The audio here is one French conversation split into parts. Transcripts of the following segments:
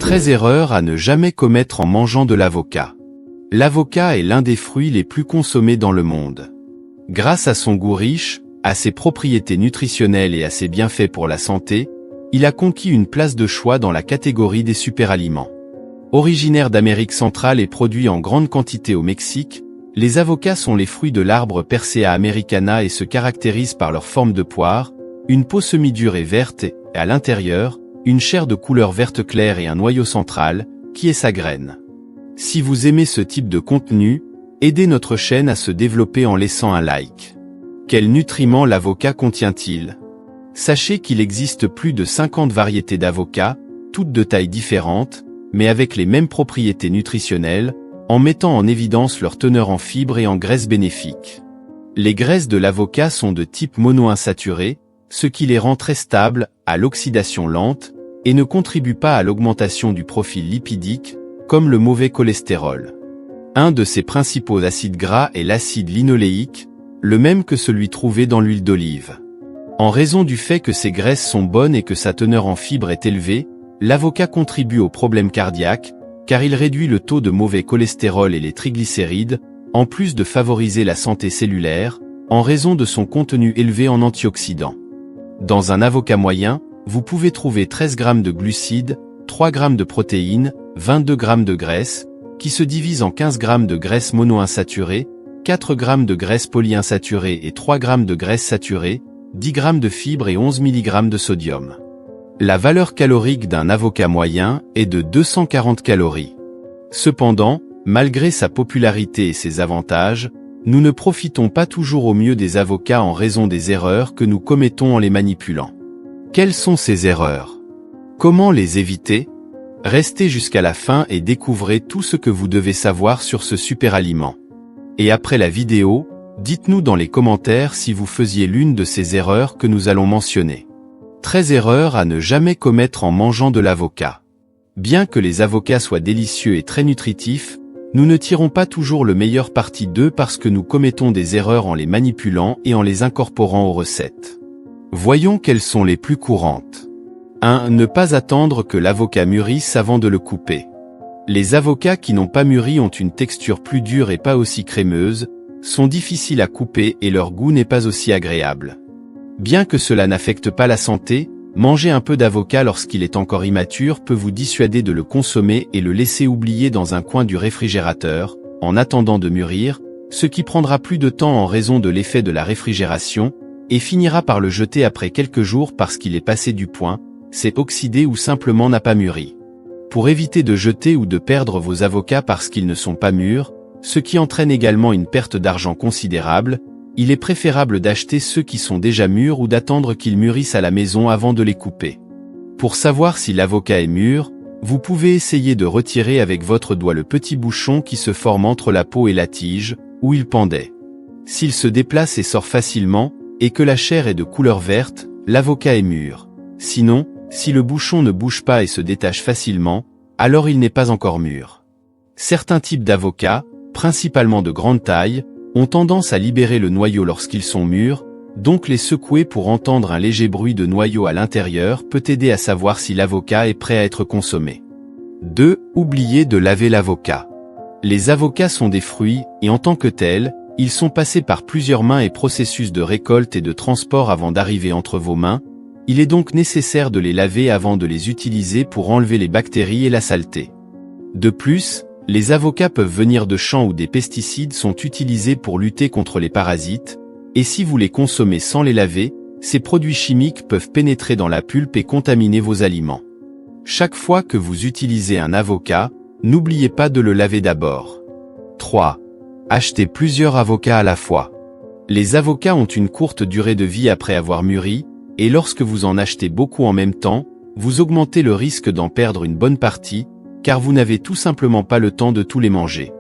13 erreurs à ne jamais commettre en mangeant de l'avocat. L'avocat est l'un des fruits les plus consommés dans le monde. Grâce à son goût riche, à ses propriétés nutritionnelles et à ses bienfaits pour la santé, il a conquis une place de choix dans la catégorie des superaliments. Originaire d'Amérique centrale et produit en grande quantité au Mexique, les avocats sont les fruits de l'arbre Persea americana et se caractérisent par leur forme de poire, une peau semi-dure et verte et, à l'intérieur, une chair de couleur verte claire et un noyau central, qui est sa graine. Si vous aimez ce type de contenu, aidez notre chaîne à se développer en laissant un like. Quels nutriments l'avocat contient-il? Sachez qu'il existe plus de 50 variétés d'avocats, toutes de tailles différentes, mais avec les mêmes propriétés nutritionnelles, en mettant en évidence leur teneur en fibres et en graisses bénéfiques. Les graisses de l'avocat sont de type monoinsaturé, ce qui les rend très stables, à l'oxydation lente, et ne contribue pas à l'augmentation du profil lipidique, comme le mauvais cholestérol. Un de ses principaux acides gras est l'acide linoléique, le même que celui trouvé dans l'huile d'olive. En raison du fait que ces graisses sont bonnes et que sa teneur en fibres est élevée, l'avocat contribue aux problèmes cardiaques, car il réduit le taux de mauvais cholestérol et les triglycérides, en plus de favoriser la santé cellulaire, en raison de son contenu élevé en antioxydants. Dans un avocat moyen, vous pouvez trouver 13 g de glucides, 3 g de protéines, 22 g de graisse, qui se divise en 15 g de graisse monoinsaturée, 4 g de graisse polyinsaturée et 3 g de graisse saturée, 10 g de fibres et 11 mg de sodium. La valeur calorique d'un avocat moyen est de 240 calories. Cependant, malgré sa popularité et ses avantages, nous ne profitons pas toujours au mieux des avocats en raison des erreurs que nous commettons en les manipulant. Quelles sont ces erreurs? Comment les éviter? Restez jusqu'à la fin et découvrez tout ce que vous devez savoir sur ce super aliment. Et après la vidéo, dites-nous dans les commentaires si vous faisiez l'une de ces erreurs que nous allons mentionner. 13 erreurs à ne jamais commettre en mangeant de l'avocat. Bien que les avocats soient délicieux et très nutritifs, nous ne tirons pas toujours le meilleur parti d'eux parce que nous commettons des erreurs en les manipulant et en les incorporant aux recettes. Voyons quelles sont les plus courantes. 1. Ne pas attendre que l'avocat mûrisse avant de le couper. Les avocats qui n'ont pas mûri ont une texture plus dure et pas aussi crémeuse, sont difficiles à couper et leur goût n'est pas aussi agréable. Bien que cela n'affecte pas la santé, manger un peu d'avocat lorsqu'il est encore immature peut vous dissuader de le consommer et le laisser oublier dans un coin du réfrigérateur, en attendant de mûrir, ce qui prendra plus de temps en raison de l'effet de la réfrigération, et finira par le jeter après quelques jours parce qu'il est passé du point, s'est oxydé ou simplement n'a pas mûri. Pour éviter de jeter ou de perdre vos avocats parce qu'ils ne sont pas mûrs, ce qui entraîne également une perte d'argent considérable, il est préférable d'acheter ceux qui sont déjà mûrs ou d'attendre qu'ils mûrissent à la maison avant de les couper. Pour savoir si l'avocat est mûr, vous pouvez essayer de retirer avec votre doigt le petit bouchon qui se forme entre la peau et la tige, où il pendait. S'il se déplace et sort facilement, et que la chair est de couleur verte, l'avocat est mûr. Sinon, si le bouchon ne bouge pas et se détache facilement, alors il n'est pas encore mûr. Certains types d'avocats, principalement de grande taille, ont tendance à libérer le noyau lorsqu'ils sont mûrs, donc les secouer pour entendre un léger bruit de noyau à l'intérieur peut aider à savoir si l'avocat est prêt à être consommé. 2. Oubliez de laver l'avocat. Les avocats sont des fruits, et en tant que tels, ils sont passés par plusieurs mains et processus de récolte et de transport avant d'arriver entre vos mains, il est donc nécessaire de les laver avant de les utiliser pour enlever les bactéries et la saleté. De plus, les avocats peuvent venir de champs où des pesticides sont utilisés pour lutter contre les parasites, et si vous les consommez sans les laver, ces produits chimiques peuvent pénétrer dans la pulpe et contaminer vos aliments. Chaque fois que vous utilisez un avocat, n'oubliez pas de le laver d'abord. 3. Achetez plusieurs avocats à la fois. Les avocats ont une courte durée de vie après avoir mûri, et lorsque vous en achetez beaucoup en même temps, vous augmentez le risque d'en perdre une bonne partie, car vous n'avez tout simplement pas le temps de tous les manger.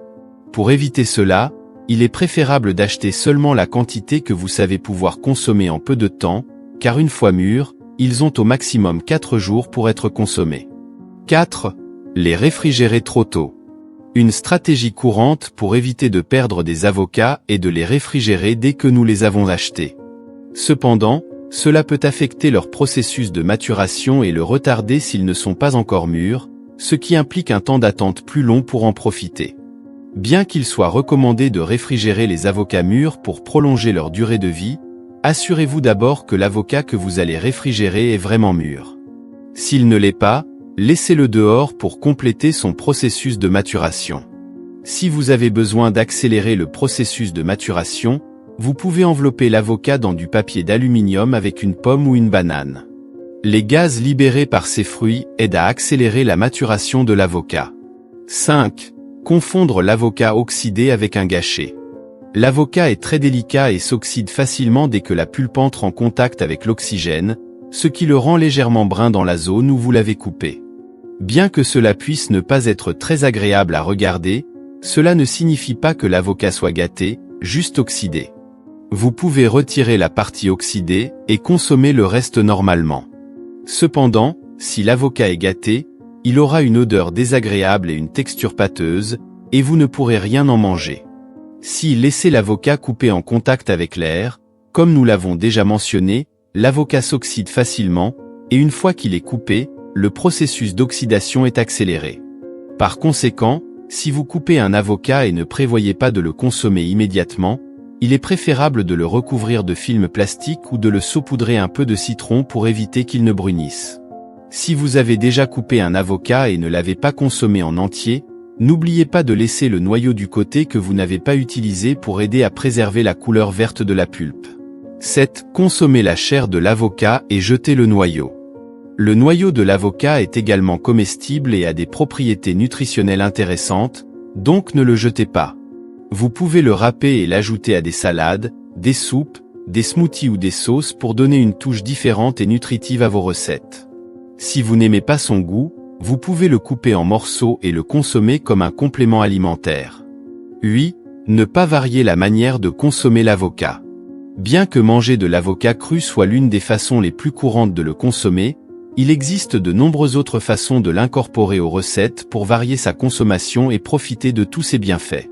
Pour éviter cela, il est préférable d'acheter seulement la quantité que vous savez pouvoir consommer en peu de temps, car une fois mûrs, ils ont au maximum 4 jours pour être consommés. 4. Les réfrigérer trop tôt. Une stratégie courante pour éviter de perdre des avocats est de les réfrigérer dès que nous les avons achetés. Cependant, cela peut affecter leur processus de maturation et le retarder s'ils ne sont pas encore mûrs, ce qui implique un temps d'attente plus long pour en profiter. Bien qu'il soit recommandé de réfrigérer les avocats mûrs pour prolonger leur durée de vie, assurez-vous d'abord que l'avocat que vous allez réfrigérer est vraiment mûr. S'il ne l'est pas, laissez-le dehors pour compléter son processus de maturation. Si vous avez besoin d'accélérer le processus de maturation, vous pouvez envelopper l'avocat dans du papier d'aluminium avec une pomme ou une banane. Les gaz libérés par ces fruits aident à accélérer la maturation de l'avocat. 5. Confondre l'avocat oxydé avec un gâché. L'avocat est très délicat et s'oxyde facilement dès que la pulpe entre en contact avec l'oxygène, ce qui le rend légèrement brun dans la zone où vous l'avez coupé. Bien que cela puisse ne pas être très agréable à regarder, cela ne signifie pas que l'avocat soit gâté, juste oxydé. Vous pouvez retirer la partie oxydée et consommer le reste normalement. Cependant, si l'avocat est gâté, il aura une odeur désagréable et une texture pâteuse, et vous ne pourrez rien en manger. Si laissez l'avocat coupé en contact avec l'air, comme nous l'avons déjà mentionné, l'avocat s'oxyde facilement, et une fois qu'il est coupé, le processus d'oxydation est accéléré. Par conséquent, si vous coupez un avocat et ne prévoyez pas de le consommer immédiatement, il est préférable de le recouvrir de film plastique ou de le saupoudrer un peu de citron pour éviter qu'il ne brunisse. Si vous avez déjà coupé un avocat et ne l'avez pas consommé en entier, n'oubliez pas de laisser le noyau du côté que vous n'avez pas utilisé pour aider à préserver la couleur verte de la pulpe. 7. Consommez la chair de l'avocat et jetez le noyau. Le noyau de l'avocat est également comestible et a des propriétés nutritionnelles intéressantes, donc ne le jetez pas. Vous pouvez le râper et l'ajouter à des salades, des soupes, des smoothies ou des sauces pour donner une touche différente et nutritive à vos recettes. Si vous n'aimez pas son goût, vous pouvez le couper en morceaux et le consommer comme un complément alimentaire. 8. Ne pas varier la manière de consommer l'avocat. Bien que manger de l'avocat cru soit l'une des façons les plus courantes de le consommer, il existe de nombreuses autres façons de l'incorporer aux recettes pour varier sa consommation et profiter de tous ses bienfaits.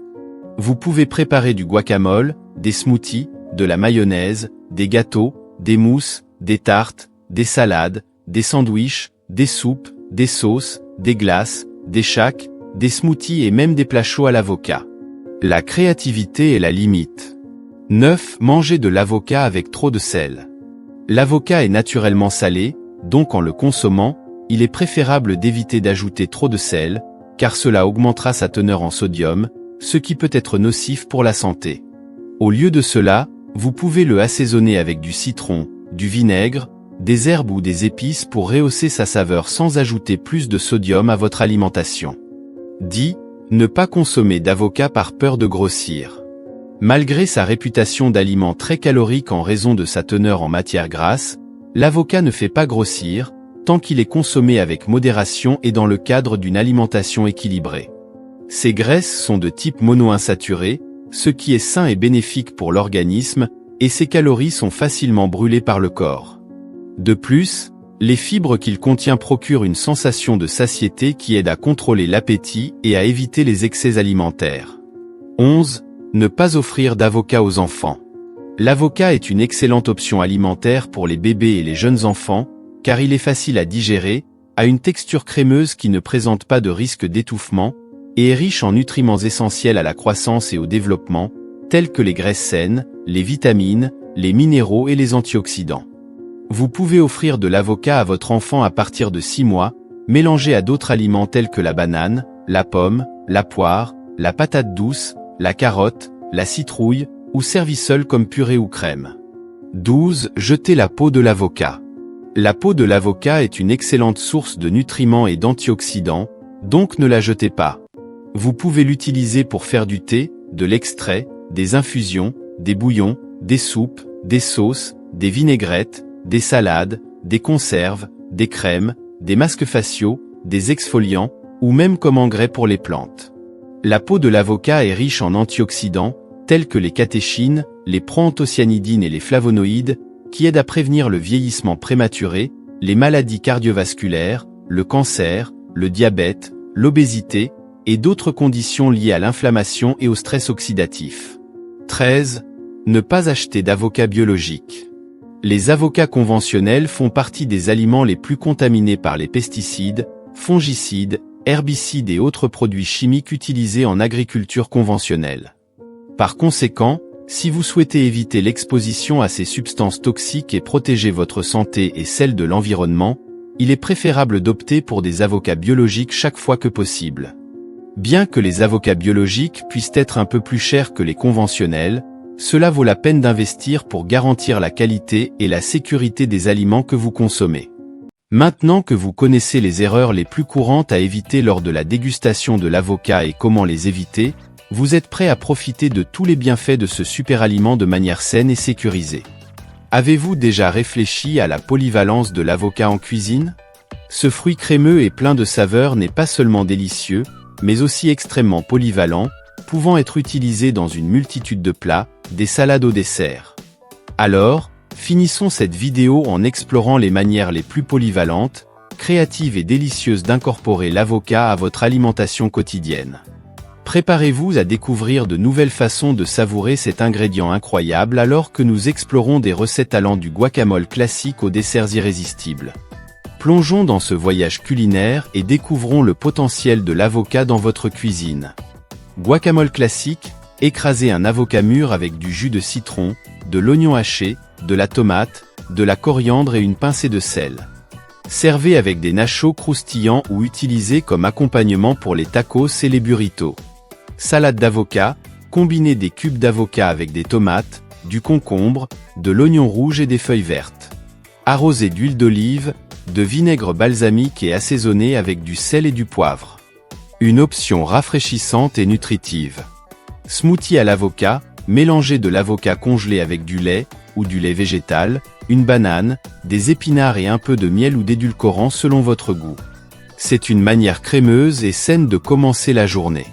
Vous pouvez préparer du guacamole, des smoothies, de la mayonnaise, des gâteaux, des mousses, des tartes, des salades, des sandwichs, des soupes, des sauces, des glaces, des shakes, des smoothies et même des plats chauds à l'avocat. La créativité est la limite. 9. Manger de l'avocat avec trop de sel. L'avocat est naturellement salé, donc en le consommant, il est préférable d'éviter d'ajouter trop de sel, car cela augmentera sa teneur en sodium, ce qui peut être nocif pour la santé. Au lieu de cela, vous pouvez le assaisonner avec du citron, du vinaigre, des herbes ou des épices pour rehausser sa saveur sans ajouter plus de sodium à votre alimentation. 10. Ne pas consommer d'avocat par peur de grossir. Malgré sa réputation d'aliment très calorique en raison de sa teneur en matières grasses, l'avocat ne fait pas grossir, tant qu'il est consommé avec modération et dans le cadre d'une alimentation équilibrée. Ces graisses sont de type monoinsaturé, ce qui est sain et bénéfique pour l'organisme, et ces calories sont facilement brûlées par le corps. De plus, les fibres qu'il contient procurent une sensation de satiété qui aide à contrôler l'appétit et à éviter les excès alimentaires. 11. Ne pas offrir d'avocat aux enfants. L'avocat est une excellente option alimentaire pour les bébés et les jeunes enfants, car il est facile à digérer, a une texture crémeuse qui ne présente pas de risque d'étouffement, et est riche en nutriments essentiels à la croissance et au développement, tels que les graisses saines, les vitamines, les minéraux et les antioxydants. Vous pouvez offrir de l'avocat à votre enfant à partir de 6 mois, mélangé à d'autres aliments tels que la banane, la pomme, la poire, la patate douce, la carotte, la citrouille, ou servi seul comme purée ou crème. 12. Jetez la peau de l'avocat. La peau de l'avocat est une excellente source de nutriments et d'antioxydants, donc ne la jetez pas. Vous pouvez l'utiliser pour faire du thé, de l'extrait, des infusions, des bouillons, des soupes, des sauces, des vinaigrettes, des salades, des conserves, des crèmes, des masques faciaux, des exfoliants, ou même comme engrais pour les plantes. La peau de l'avocat est riche en antioxydants, tels que les catéchines, les proanthocyanidines et les flavonoïdes, qui aident à prévenir le vieillissement prématuré, les maladies cardiovasculaires, le cancer, le diabète, l'obésité, et d'autres conditions liées à l'inflammation et au stress oxydatif. 13. Ne pas acheter d'avocat biologique. Les avocats conventionnels font partie des aliments les plus contaminés par les pesticides, fongicides herbicides et autres produits chimiques utilisés en agriculture conventionnelle. Par conséquent, si vous souhaitez éviter l'exposition à ces substances toxiques et protéger votre santé et celle de l'environnement, il est préférable d'opter pour des avocats biologiques chaque fois que possible. Bien que les avocats biologiques puissent être un peu plus chers que les conventionnels, cela vaut la peine d'investir pour garantir la qualité et la sécurité des aliments que vous consommez. Maintenant que vous connaissez les erreurs les plus courantes à éviter lors de la dégustation de l'avocat et comment les éviter, vous êtes prêt à profiter de tous les bienfaits de ce super aliment de manière saine et sécurisée. Avez-vous déjà réfléchi à la polyvalence de l'avocat en cuisine? Ce fruit crémeux et plein de saveurs n'est pas seulement délicieux, mais aussi extrêmement polyvalent, pouvant être utilisé dans une multitude de plats, des salades au dessert. Alors, finissons cette vidéo en explorant les manières les plus polyvalentes, créatives et délicieuses d'incorporer l'avocat à votre alimentation quotidienne. Préparez-vous à découvrir de nouvelles façons de savourer cet ingrédient incroyable alors que nous explorons des recettes allant du guacamole classique aux desserts irrésistibles. Plongeons dans ce voyage culinaire et découvrons le potentiel de l'avocat dans votre cuisine. Guacamole classique, écrasez un avocat mûr avec du jus de citron, de l'oignon haché, de la tomate, de la coriandre et une pincée de sel. Servez avec des nachos croustillants ou utilisez comme accompagnement pour les tacos et les burritos. Salade d'avocat, combinez des cubes d'avocat avec des tomates, du concombre, de l'oignon rouge et des feuilles vertes. Arrosez d'huile d'olive, de vinaigre balsamique et assaisonnez avec du sel et du poivre. Une option rafraîchissante et nutritive. Smoothie à l'avocat, mélangez de l'avocat congelé avec du lait, ou du lait végétal, une banane, des épinards et un peu de miel ou d'édulcorant selon votre goût. C'est une manière crémeuse et saine de commencer la journée.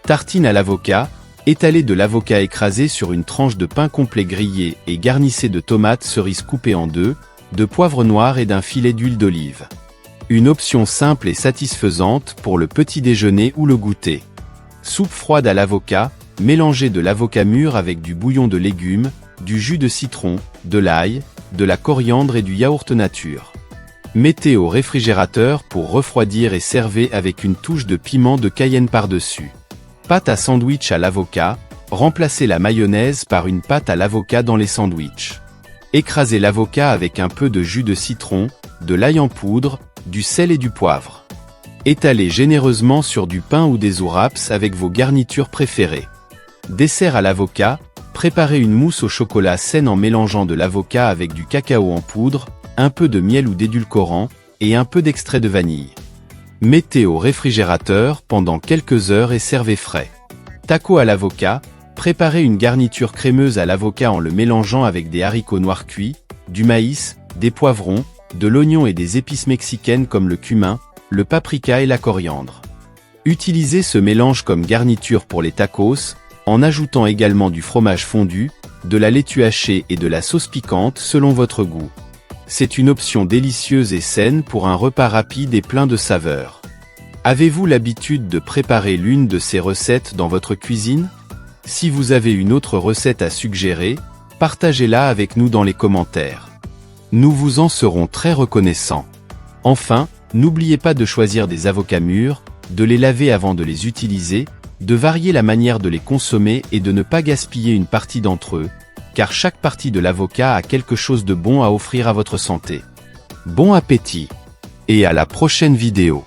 Tartine à l'avocat, étalez de l'avocat écrasé sur une tranche de pain complet grillé et garnissez de tomates cerises coupées en deux, de poivre noir et d'un filet d'huile d'olive. Une option simple et satisfaisante pour le petit déjeuner ou le goûter. Soupe froide à l'avocat, mélangez de l'avocat mûr avec du bouillon de légumes, du jus de citron, de l'ail, de la coriandre et du yaourt nature. Mettez au réfrigérateur pour refroidir et servez avec une touche de piment de Cayenne par-dessus. Pâte à sandwich à l'avocat, remplacez la mayonnaise par une pâte à l'avocat dans les sandwichs. Écrasez l'avocat avec un peu de jus de citron, de l'ail en poudre, du sel et du poivre. Étalez généreusement sur du pain ou des wraps avec vos garnitures préférées. Dessert à l'avocat, préparez une mousse au chocolat saine en mélangeant de l'avocat avec du cacao en poudre, un peu de miel ou d'édulcorant, et un peu d'extrait de vanille. Mettez au réfrigérateur pendant quelques heures et servez frais. Taco à l'avocat, préparez une garniture crémeuse à l'avocat en le mélangeant avec des haricots noirs cuits, du maïs, des poivrons, de l'oignon et des épices mexicaines comme le cumin, le paprika et la coriandre. Utilisez ce mélange comme garniture pour les tacos, en ajoutant également du fromage fondu, de la laitue hachée et de la sauce piquante selon votre goût. C'est une option délicieuse et saine pour un repas rapide et plein de saveurs. Avez-vous l'habitude de préparer l'une de ces recettes dans votre cuisine? Si vous avez une autre recette à suggérer, partagez-la avec nous dans les commentaires. Nous vous en serons très reconnaissants. Enfin, n'oubliez pas de choisir des avocats mûrs, de les laver avant de les utiliser, de varier la manière de les consommer et de ne pas gaspiller une partie d'entre eux, car chaque partie de l'avocat a quelque chose de bon à offrir à votre santé. Bon appétit! Et à la prochaine vidéo!